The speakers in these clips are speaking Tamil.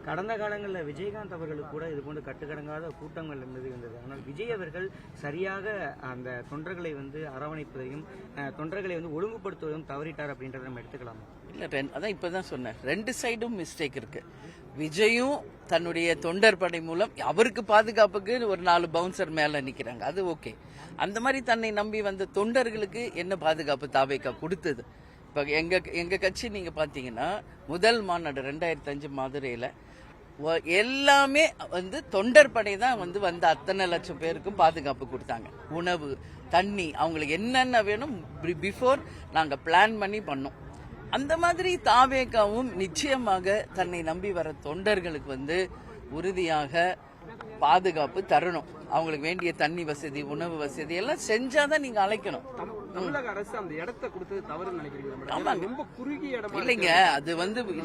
கடந்த காலங்களில் விஜயகாந்த் அவர்களுக்கு கூட இது போன்ற கட்டுக்கடங்காத கூட்டங்கள் இருந்தது. ஆனால் விஜய் அவர்கள் சரியாக அந்த தொண்டர்களை அரவணைப்பதையும் தொண்டர்களை ஒழுங்குபடுத்துவதும் தவறிட்டார் அப்படின்றத நம்ம எடுத்துக்கலாம். இல்ல, அதான் இப்பதான் சொன்னேன், ரெண்டு சைடும் மிஸ்டேக் இருக்கு. விஜயும் தன்னுடைய தொண்டர் படை மூலம் அவருக்கு பாதுகாப்புக்கு ஒரு 4 பவுன்சர் மேல நிக்கிறாங்க, அது ஓகே. அந்த மாதிரி தன்னை நம்பி வந்த தொண்டர்களுக்கு என்ன பாதுகாப்பு தாவேகா கொடுத்தது? இப்ப எங்க கட்சி நீங்க பாத்தீங்கன்னா முதல் மாநாடு 2005 மதுரையில எல்லாமே தொண்டர் படை தான் வந்த அத்தனை லட்சம் பேருக்கும் பாதுகாப்பு கொடுத்தாங்க. உணவு, தண்ணி, அவங்களுக்கு என்னென்ன வேணும் பிஃபோர் நாங்க பிளான் பண்ணி பண்ணோம். அந்த மாதிரி தாவேகாவும் நிச்சயமாக தன்னை நம்பி வர தொண்டர்களுக்கு உறுதியாக பாதுகாப்பு தரணும். அவங்களுக்கு வேண்டிய தண்ணி வசதி, உணவு வசதி எல்லாம் செஞ்சாதான் நீங்க அழைக்கணும். தமிழக அரசு அந்த இடத்தை கொடுத்தது தவறுன்னு நினைக்கிறீங்க? ரொம்ப குறுகிய இடம் இல்லைங்க, அது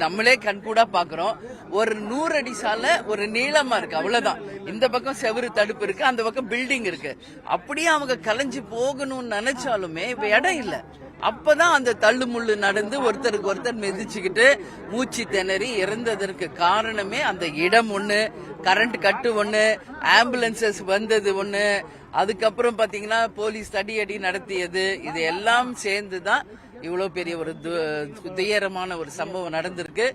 நம்மளே கண்கூடா பாக்குறோம். ஒரு 100 அடி சாலை ஒரு நீளமா இருக்கு, அவ்வளவுதான். இந்த பக்கம் செவுரு தடுப்பு இருக்கு, அந்த பக்கம் பில்டிங் இருக்கு. அப்படியே அவங்க கலைஞ்சு போகணும்னு நினைச்சாலுமே இப்ப இடம் இல்ல. அப்பதான் அந்த தள்ளுமுள்ளு நடந்து ஒருத்தருக்கு ஒருத்தர் மிதிச்சுக்கிட்டு மூச்சு திணறி இறந்ததற்கு காரணமே அந்த இடம் ஒண்ணு, கரண்ட் கட்டு ஒண்ணு, ஆம்புலன்சஸ் வந்தது ஒண்ணு, அதுக்கப்புறம் பாத்தீங்கன்னா போலீஸ் தடியடி நடத்தியது, இது எல்லாம் சேர்ந்துதான் இவ்வளவு பெரிய ஒரு துயரமான ஒரு சம்பவம் நடந்திருக்கு.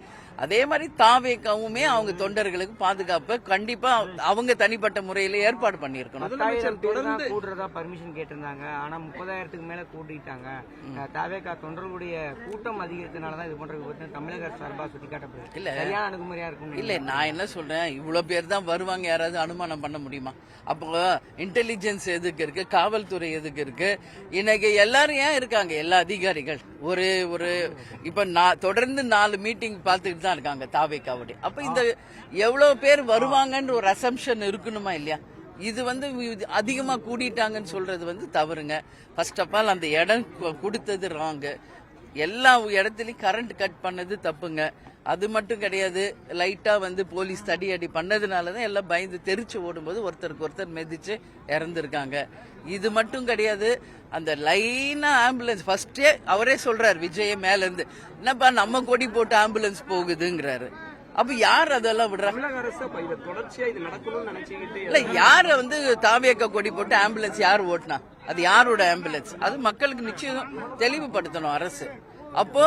அதே மாதிரி தாவேகாவுமே அவங்க தொண்டர்களுக்கு பாதுகாப்பு கண்டிப்பா அவங்க தனிப்பட்ட முறையில ஏற்பாடு பண்ணிருக்கணும். கூடுறதா பர்மிஷன் கேட்டிருந்தாங்க, ஆனா 30,000க்கு மேல கூட்டிட்டாங்க. தாவேகா தொண்டர்களுடைய கூட்டம் அதிகரித்தனாலதான் இது போன்ற தமிழக அரசு சார்பா சுட்டிக்காட்டப்படுது. இல்ல, சரியான அணுகுமுறையா இருக்கும். இல்ல, நான் என்ன சொல்றேன், இவ்வளவு பேர் தான் வருவாங்க, யாராவது அனுமானம் பண்ண முடியுமா? அப்போ இன்டெலிஜென்ஸ் எதுக்கு இருக்கு, காவல்துறை எதுக்கு இருக்கு? இன்னைக்கு எல்லாரும் ஏன் இருக்காங்க, எல்லா அதிகாரிகள் ஒரு இப்ப தொடர்ந்து 4 மீட்டிங் பார்த்துக்கிட்டு தான் இருக்காங்க தாவேகாவுடைய. அப்ப இந்த எவ்வளவு பேர் வருவாங்கன்ற ஒரு அசம்ஷன் இருக்கணுமா இல்லையா? இது அதிகமா கூடிட்டாங்கன்னு சொல்றது தவறுங்க. ஃபர்ஸ்ட் ஆஃப் ஆல் அந்த இடம் கொடுத்தது ராங்கு. எல்லா இடத்துலயும் கரண்ட் கட் பண்ணது தப்புங்க. அது மட்டும் கிடையாது, லைட்டா போலீஸ் தடியடி பண்ணதுனாலதான் எல்லாம் பயந்து தெரிச்சு ஓடும்போது ஒருத்தருக்கு ஒருத்தர் மிதிச்சு இறந்துருக்காங்க. இது மட்டும் கிடையாது, அந்த லைனா ஆம்புலன்ஸ் ஃபர்ஸ்டே அவரே சொல்றாரு, விஜய மேல இருந்து, என்னப்பா நம்ம கொடி போட்டு ஆம்புலன்ஸ் போகுதுங்கிறாரு. அப்ப யார் அதெல்லாம் விடுறாங்க? இல்ல, யார தாவேகா கொடி போட்டு ஆம்புலன்ஸ் யார் ஓட்டினா? அது யாரோட ஆம்புலன்ஸ்? அது மக்களுக்கு நிச்சயம் தெளிவுபடுத்தணும் அரசு. அப்போ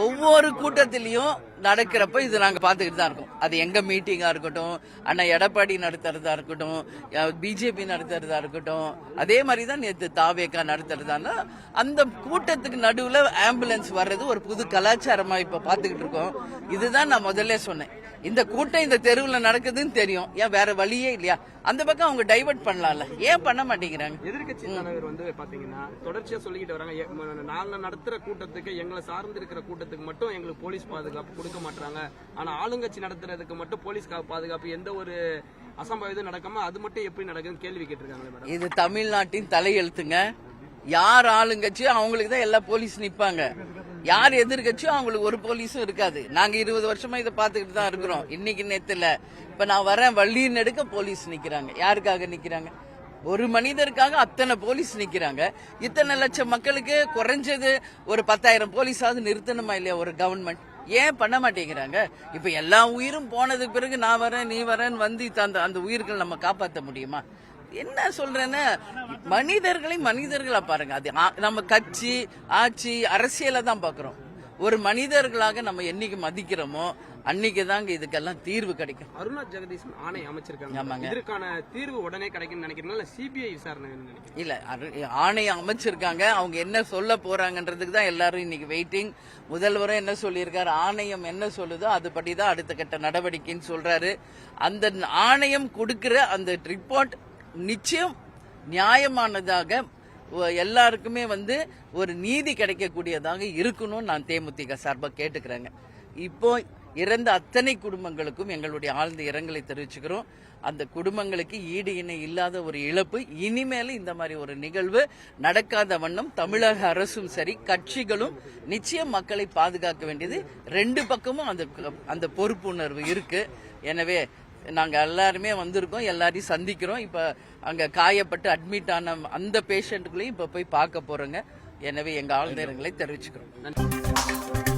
ஒவ்வொரு கூட்டத்திலையும் நடக்கிறப்ப இது நாங்க பாத்துக்கிட்டு தான் இருக்கோம். அது எங்க மீட்டிங்கா இருக்கட்டும், அண்ணா எடப்பாடி நடத்துறதா இருக்கட்டும், பிஜேபி நடத்துறதா இருக்கட்டும், அதே மாதிரிதான் நேற்று தாவேகா நடத்துறதா. அந்த கூட்டத்துக்கு நடுவுல ஆம்புலன்ஸ் வர்றது ஒரு புது கலாச்சாரமா இப்ப பாத்துக்கிட்டு இருக்கோம். இதுதான் நான் முதல்ல சொன்னேன், இந்த கூட்டம் இந்த தெருவுல நடக்குதுன்னு தெரியும், ஏன் வேற வழியே இல்லையா? அந்த பக்கம் அவங்க டைவர்ட் பண்ணலாம்ல, ஏன் பண்ண மாட்டேங்கிறாங்க? எதிர்கட்சி தலைவர் பாத்தீங்கன்னா தொடர்ச்சியா சொல்லிக்கிட்டு வராங்க, நாங்க நடத்துற கூட்டத்துக்கு, எங்களை சார்ந்து இருக்கிற கூட்டத்துக்கு மட்டும் எங்களுக்கு போலீஸ் பாதுகாப்பு கொடுக்க மாட்டாங்க, ஆனா ஆளுங்கட்சி நடத்துறதுக்கு மட்டும் போலீஸ் பாதுகாப்பு எந்த ஒரு அசம்பாவிதம் நடக்காம அது மட்டும் எப்படி நடக்குதுன்னு கேள்வி கேட்டிருக்காங்க. இது தமிழ்நாட்டின் தலையெழுத்துங்க. யார் ஆளுங்கட்சியோ அவங்களுக்கு தான் எல்லா போலீஸ் நிப்பாங்க, யார் எதிர்கட்சியோ அவங்களுக்கு ஒரு போலீஸும் இருக்காது. நாங்க 20 வருஷமா இதை பாத்துக்கிட்டு தான் இருக்கிறோம், இன்னைக்கு நேத்துல. இப்ப நான் வரேன், வள்ளியின் எடுக்க போலீஸ் நிக்கிறாங்க. யாருக்காக நிக்கிறாங்க? ஒரு மனிதருக்காக அத்தனை போலீஸ் நிக்கிறாங்க. இத்தனை லட்சம் மக்களுக்கு குறைஞ்சது ஒரு 10,000 போலீஸாவது நிறுத்தணுமா இல்லையா ஒரு கவர்மெண்ட்? ஏன் பண்ண மாட்டேங்கிறாங்க? இப்ப எல்லா உயிரும் போனதுக்கு பிறகு நான் வரேன் நீ வரேன்னு அந்த உயிர்கள் நம்ம காப்பாற்ற முடியுமா? என்ன சொல்றேன்னா, மனிதர்களை மனிதர்களா பாருங்க. அது நம்ம கட்சி, ஆட்சி, அரசியல தான் பாக்குறோம். ஒரு மனிதர்களாக நம்ம என்னைக்கு மதிக்கிறோமோ அன்னைக்கு தாங்க இதுக்கெல்லாம் தீர்வு கிடைக்கும். அருணா ஜெகதீஷ் ஆணை அமைச்சிருக்காங்க, இதற்கான தீர்வு உடனே கிடைக்கும் நினைக்கிறீங்களா? சிபிஐ விசாரணை இல்ல, ஆணையம் அமைச்சிருக்காங்க, அவங்க என்ன சொல்ல போறாங்கன்றதுக்கு தான் எல்லாரும் இன்னைக்கு வெயிட்டிங். முதல்வரும் என்ன சொல்லியிருக்காரு, ஆணையம் என்ன சொல்லுதோ அதுபடிதான் அடுத்த கட்ட நடவடிக்கைன்னு சொல்றாரு. அந்த ஆணையம் கொடுக்கிற அந்த ரிப்போர்ட் நிச்சயம் நியாயமானதாக, எல்லாருக்குமே ஒரு நீதி கிடைக்கக்கூடியதாக இருக்கணும்னு நான் தேமுதிக சார்பா கேட்டுக்கிறேங்க. இப்போ இறந்த அத்தனை குடும்பங்களுக்கும் எங்களுடைய ஆழ்ந்த இரங்கலை தெரிவிச்சுக்கிறோம். அந்த குடும்பங்களுக்கு ஈடு இணை இல்லாத ஒரு இழப்பு. இனிமேல் இந்த மாதிரி ஒரு நிகழ்வு நடக்காத வண்ணம் தமிழக அரசும் சரி, கட்சிகளும் நிச்சயம் மக்களை பாதுகாக்க வேண்டியது 2 பக்கமும் அந்த பொறுப்புணர்வு இருக்கு. எனவே நாங்க எல்லாருமே வந்திருக்கோம், எல்லாரையும் சந்திக்கிறோம். இப்ப அங்க காயப்பட்டு அட்மிட் ஆன அந்த பேஷண்ட்டுகளையும் இப்ப போய் பார்க்க போறோங்க. எனவே எங்க ஆழ்ந்த இரங்கலை தெரிவிச்சுக்கிறோம். நன்றி.